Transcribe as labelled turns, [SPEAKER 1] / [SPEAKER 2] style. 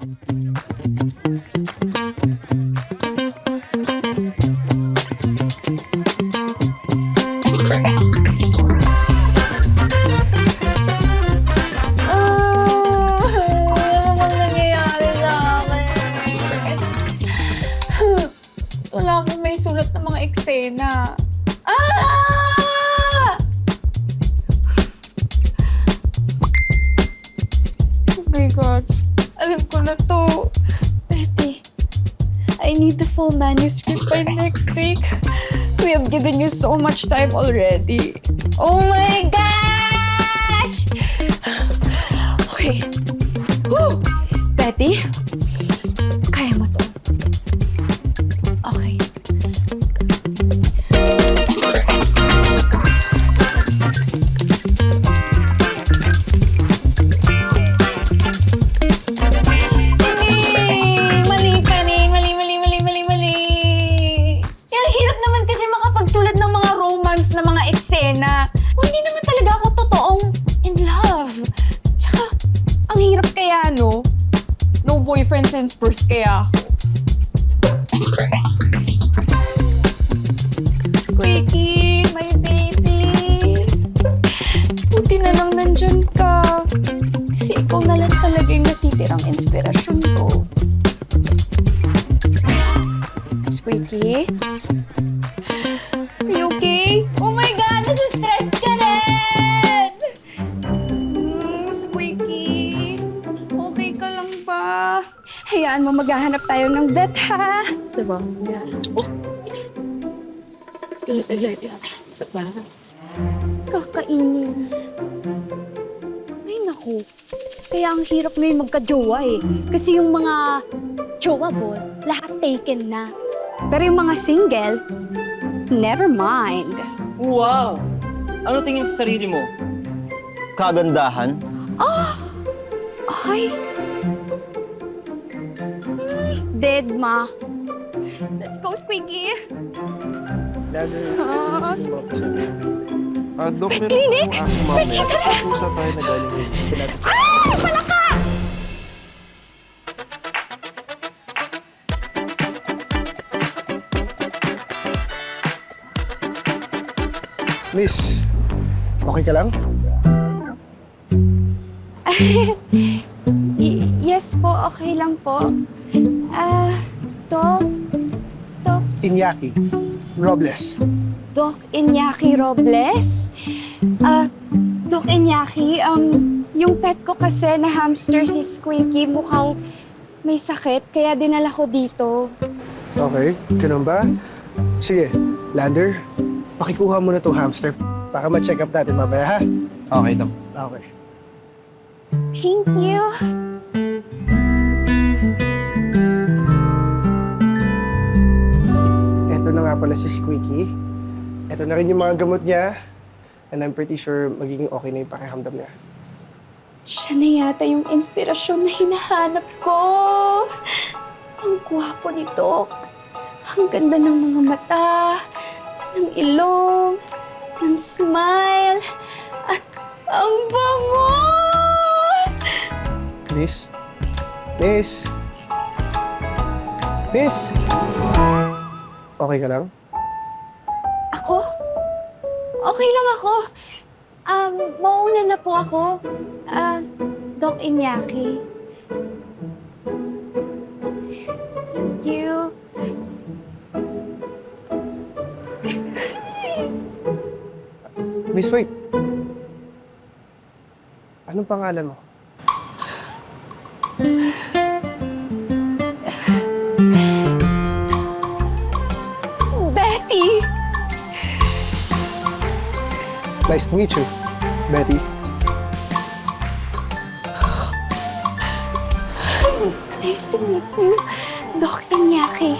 [SPEAKER 1] Wala akong may sulat ng mga eksena. Ah! Oh my God. Alam ko na to. Betty, I need the full manuscript by next week. We have given you so much time already. Oh my gosh! Okay. Whew! Betty, kaya mo to. Okay. Mali ka rin. Mali. Yung hirap naman kasi makapagsulat ng mga romance na mga eksena. Hindi naman talaga ako totoong in love. Tsaka, ang hirap kaya, no? No boyfriend since birth kaya ako. Squeaky, my baby. Buti na lang nandyan ka. Kasi ikaw na lang talaga yung natitirang inspirasyon ko. Squeaky? Are you okay? Oh my God, nasa-stress ka rin! Squeaky, okay ka lang ba? Hayaan mo, maghahanap tayo ng vet, ha?
[SPEAKER 2] Diba? Yeah. Oh.
[SPEAKER 1] Kakainin. Ay, naku. Kaya ang hirap ngayon magka-jowa eh. Kasi yung mga jowa-ball, lahat taken na. Pero yung mga single, never mind.
[SPEAKER 3] Wow! Ano tingin sa sarili mo? Kagandahan?
[SPEAKER 1] Ay! Dead, ma. Let's go, Squeaky!
[SPEAKER 4] Dok, meron
[SPEAKER 1] Clinic!
[SPEAKER 4] akong aso mamaya. Tapos pusa tayo na galing yung hospital.
[SPEAKER 1] Palaka!
[SPEAKER 4] Miss, okay ka lang?
[SPEAKER 1] Yes po, okay lang po. Doc?
[SPEAKER 4] Iñaki Robles.
[SPEAKER 1] Doc Iñaki Robles? Doc Iñaki, yung pet ko kasi na hamster si Squeaky mukhang may sakit, kaya dinala ko dito.
[SPEAKER 4] Okay, ganun ba? Sige, Lander, pakikuha mo na tong hamster para ma-check up natin mamaya, ha?
[SPEAKER 3] Okay, Dok.
[SPEAKER 4] Okay.
[SPEAKER 1] Thank you.
[SPEAKER 4] Eto na nga pala si Squeaky. Eto na rin yung mga gamot niya. And I'm pretty sure magiging okay na yung pakiramdam niya.
[SPEAKER 1] Siya na yata yung inspirasyon na hinahanap ko. Ang gwapo ni Doc. Ang ganda ng mga mata, ng ilong, ng smile, at ang bango!
[SPEAKER 4] Miss? Miss? Miss? Okay ka lang?
[SPEAKER 1] Ako? Okay lang ako. Mauna na po ako. Doc Iñaki. Thank you.
[SPEAKER 4] Miss, wait. Anong pangalan mo?
[SPEAKER 1] Betty!
[SPEAKER 4] Nice to meet you, Betty.
[SPEAKER 1] Nice to meet you, Doc Iñaki.